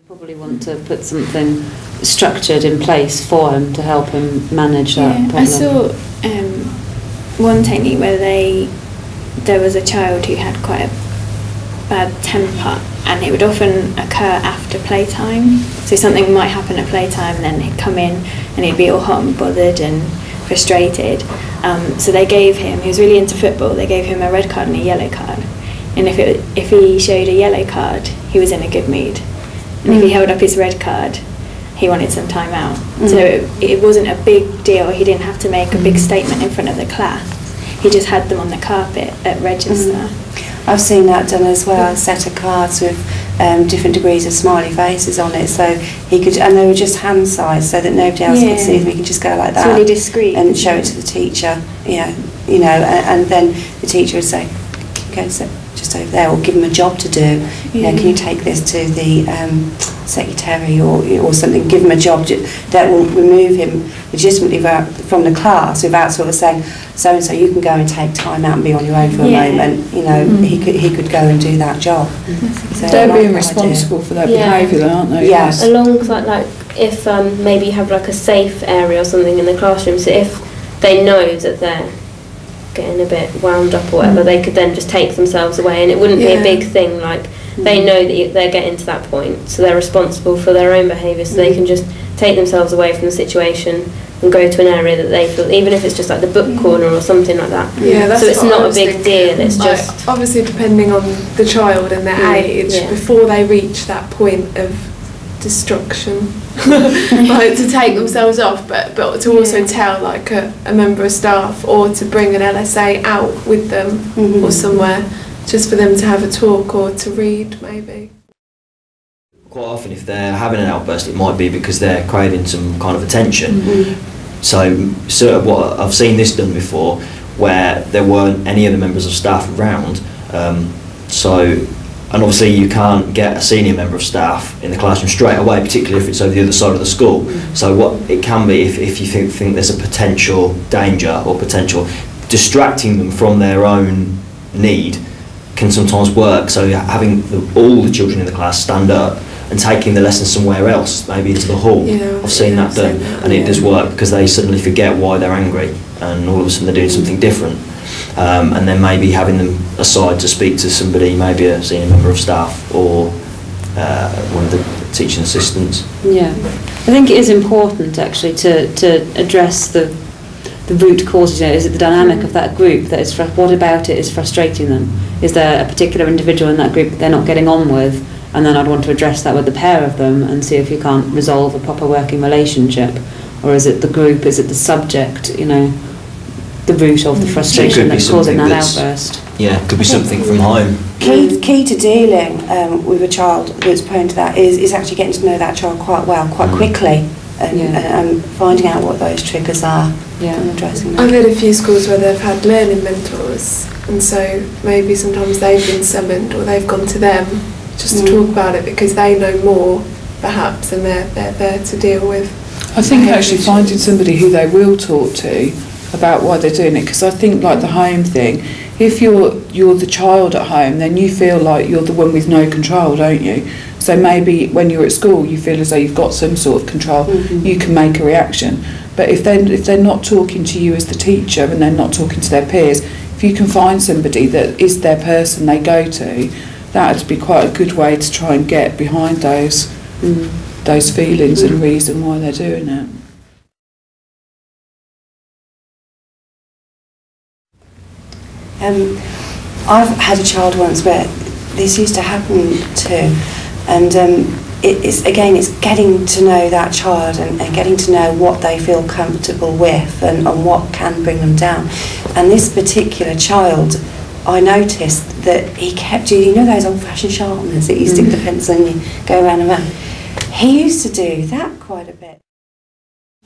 Probably want to put something structured in place for him to help him manage that problem. I saw one technique where there was a child who had quite a bad temper, and it would often occur after playtime. So something might happen at playtime and then he'd come in and he'd be all hot and bothered and frustrated. So they gave him, he was really into football, they gave him a red card and a yellow card. And if he showed a yellow card, he was in a good mood. And if he held up his red card, he wanted some time out. So it wasn't a big deal. He didn't have to make a big statement in front of the class. He just had them on the carpet at register. I've seen that done as well, a set of cards with different degrees of smiley faces on it, so he could, and they were just hand sized so that nobody else could see them. He could just go like that. It's really discreet. And show it to the teacher, and then the teacher would say, okay, so just over there, or give him a job to do. Can you take this to the secretary or something? Give him a job that will remove him legitimately from the class without sort of saying, so and so, you can go and take time out and be on your own for a moment. He could go and do that job. So they're being responsible for their behaviour, aren't they? Yes. Alongside, like, if maybe you have like a safe area or something in the classroom, so if they know that they're getting a bit wound up or whatever, they could then just take themselves away, and it wouldn't be a big thing. Like, they know that they're getting to that point, so they're responsible for their own behaviour, so they can just take themselves away from the situation and go to an area that they feel, even if it's just like the book corner or something like that. That's so it's not a big thinking. deal. It's like, just obviously depending on the child and their age, before they reach that point of destruction, like to take themselves off, but to also tell like a member of staff, or to bring an LSA out with them or somewhere, just for them to have a talk or to read maybe. Quite often if they're having an outburst, it might be because they're craving some kind of attention. So what I've seen this done before, where there weren't any of the members of staff around, and obviously you can't get a senior member of staff in the classroom straight away, particularly if it's over the other side of the school. So what it can be, if you think there's a potential danger or potential, distracting them from their own need can sometimes work. So having all the children in the class stand up and taking the lesson somewhere else, maybe into the hall. I've seen that done, and it does work, because they suddenly forget why they're angry, and all of a sudden they're doing something different. And then maybe having them aside to speak to somebody, maybe a senior member of staff or one of the teaching assistants. I think it is important actually to address the root causes. Is it the dynamic of that group that is, what about it is frustrating them? Is there a particular individual in that group that they're not getting on with? And then I'd want to address that with the pair of them and see if you can't resolve a proper working relationship. Or is it the group, is it the subject, the root of the frustration that's causing that outburst? Yeah, it could be something from home. Key to dealing with a child that's prone to that is actually getting to know that child quite well, quite quickly, and finding out what those triggers are and addressing them. I've had a few schools where they've had learning mentors, and so maybe sometimes they've been summoned or they've gone to them just to talk about it, because they know more perhaps, and they're there to deal with. I think actually finding somebody who they will talk to about why they're doing it, because I think like the home thing, if you're the child at home, then you feel like you're the one with no control, don't you? So maybe when you're at school you feel as though you've got some sort of control, you can make a reaction. But if they're not talking to you as the teacher and they're not talking to their peers, if you can find somebody that is their person they go to, that would be quite a good way to try and get behind those feelings and reason why they're doing it. I've had a child once where this used to happen too, and it's getting to know that child and getting to know what they feel comfortable with and what can bring them down. And this particular child, I noticed that he kept doing, those old-fashioned sharpeners that you stick the pencil and you go around and around. He used to do that quite a bit.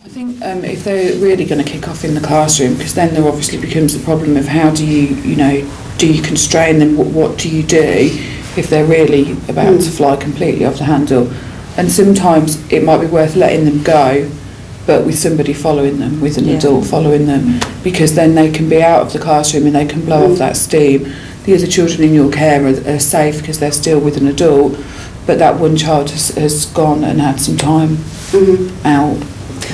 I think if they're really going to kick off in the classroom, because then there obviously becomes the problem of how do you constrain them, what do you do if they're really about to fly completely off the handle. And sometimes it might be worth letting them go, but with somebody following them, with an adult following them, because then they can be out of the classroom and they can blow off that steam. The other children in your care are safe because they're still with an adult, but that one child has gone and had some time Mm-hmm. out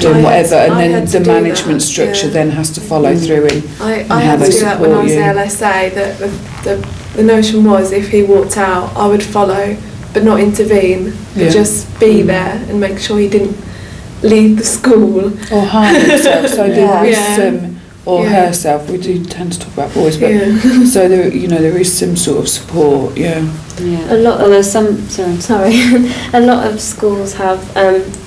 doing whatever, and I then had to the do management that, structure yeah. then has to follow through in I how had they to do that when I support was you. at LSA, that the notion was if he walked out, I would follow, but not intervene, but Yeah. just be there and make sure he didn't leave the school. Or harm himself, so there is Yeah. some, or Yeah. herself, we do tend to talk about boys, but Yeah. so there, you know, there is some sort of support, yeah. Yeah. A lot Well, of there's some. Sorry. a lot of schools have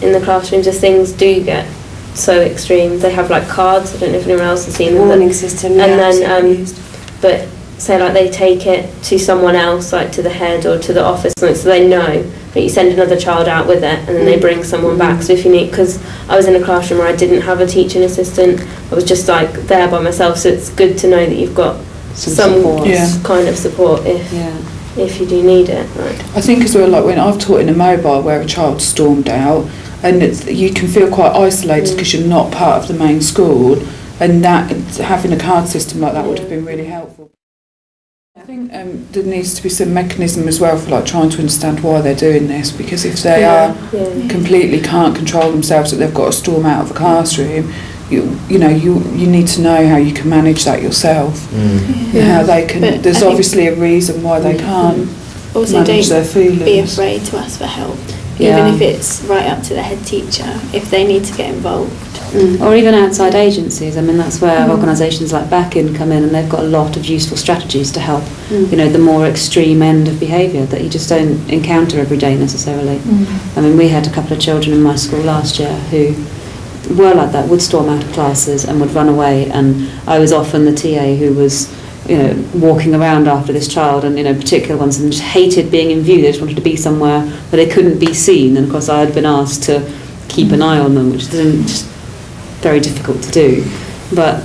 in the classrooms, if things do get so extreme, they have like cards. I don't know if anyone else has seen them. Warning system. And yeah, then, absolutely used. But say like they take it to someone else, like to the head or to the office, so they know that you send another child out with it, and then they bring someone back. So if you need, because I was in a classroom where I didn't have a teaching assistant, I was just like there by myself. So it's good to know that you've got some support. Yeah. kind of support if Yeah. if you do need it. Right. I think as well, like when I've taught in a mobile where a child stormed out, and you can feel quite isolated because you're not part of the main school, and that having a card system like that would have been really helpful. I think there needs to be some mechanism as well for like trying to understand why they're doing this, because if they are completely can't control themselves, that they've got to storm out of a classroom, you need to know how you can manage that yourself. And how they can. But There's I think- obviously a reason why they can't Also, manage their don't feelings. be afraid to ask for help, Yeah. even if it's right up to the head teacher, if they need to get involved. Or even outside agencies. I mean, that's where organisations like Back-In come in, and they've got a lot of useful strategies to help, the more extreme end of behaviour that you just don't encounter every day necessarily. I mean, we had a couple of children in my school last year who were like that, would storm out of classes and would run away, and I was often the TA who was walking around after this child, and particular ones, and just hated being in view. They just wanted to be somewhere where they couldn't be seen, and of course I had been asked to keep an eye on them, which is just very difficult to do, but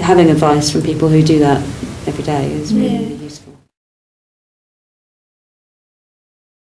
having advice from people who do that every day is really